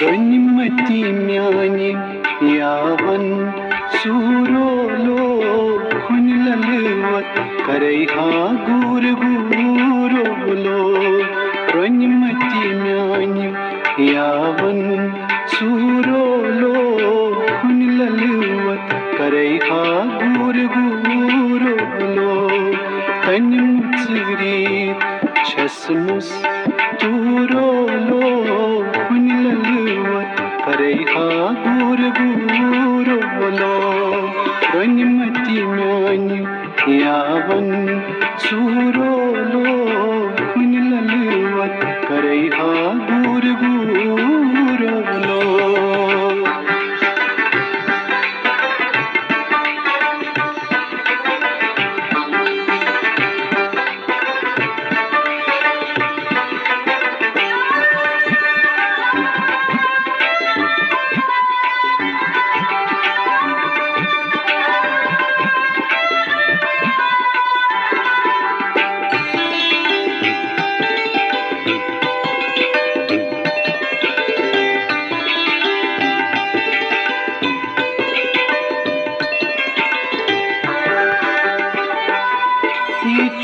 Ronimati myani yavan surolo khunlalwat karaiha gur gurolo Ronimati myani yavan surolo khunlalwat karaiha gur gurolo Tanim tsiri chasmus turolo Karaiha gur gurolo Ronimati myani yavan surolo khunlalwat karaiha gur gurolo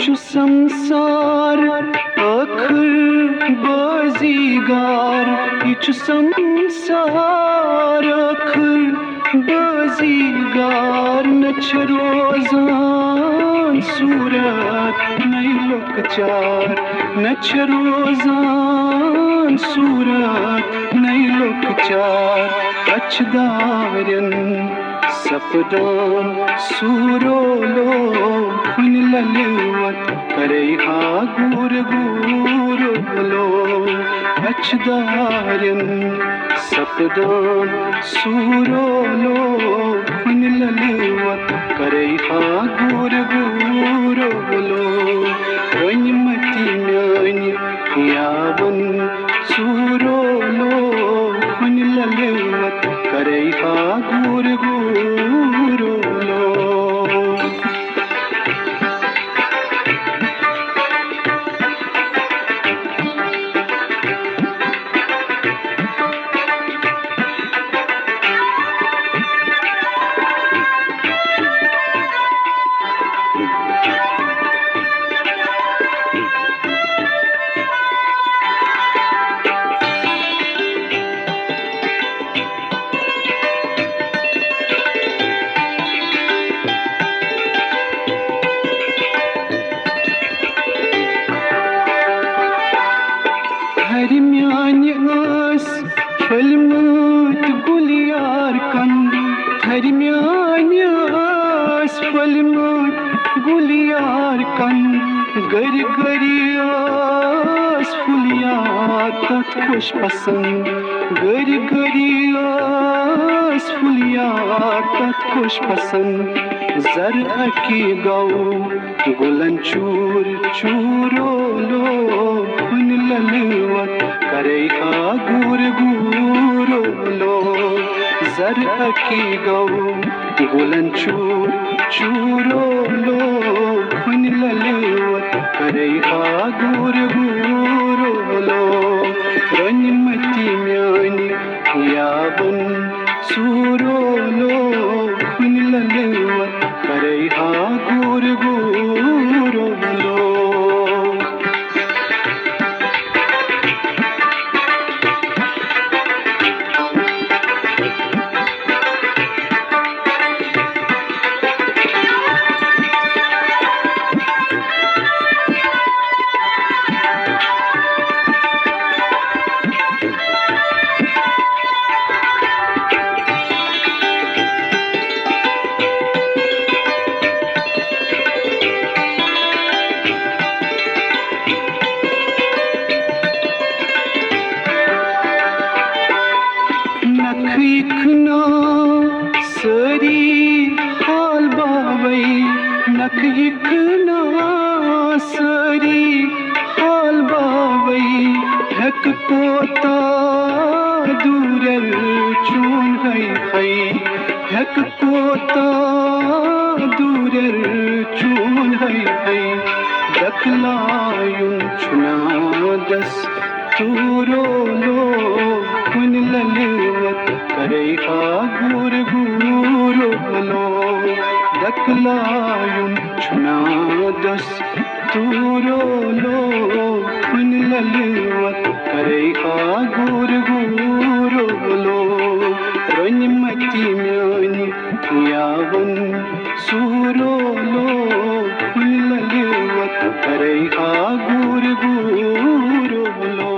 Şu samsar akhir bazigar Şu samsar akhir bazigar Nach rozan surat nay lokchar Nach rozan surat nay lokchar Achdarin sapdan surolo khunlalwat karaiha gur gurolo achdarin sapdan surolo khunlalwat karaiha gur gurolo Ronimati myani yavan surolo khunlalwat karaiha gur gurolo Hermyani as falmut gulyar kan Hermyani as falmut gulyar kan Gar gariyas fulyat khosh pasand Gar gariyas fulyat khosh pasand Zar ki gau gulan chur churolo khunlalwat karaiha gur gurolo Zar ki gau gulan chur churolo khunlalwat karaiha gur gurolo Ronimati myani yavan surolo khunlalwat karaiha gur gurolo Nakhikna sari hal bavai Nakhikna sari hal bavai Hek कोता दूरल चून है हक कोता दूरल चून है दखलायुन चुना दस तूरो लो कुन ललवत करे गुर गुरो लो दखलायुन चुना दस तूरो लो कुन ललवत करे गुर गुरो लो रनिमति म्यानी यावन सूरो लो कुन ललवत करे गुर गुरो लो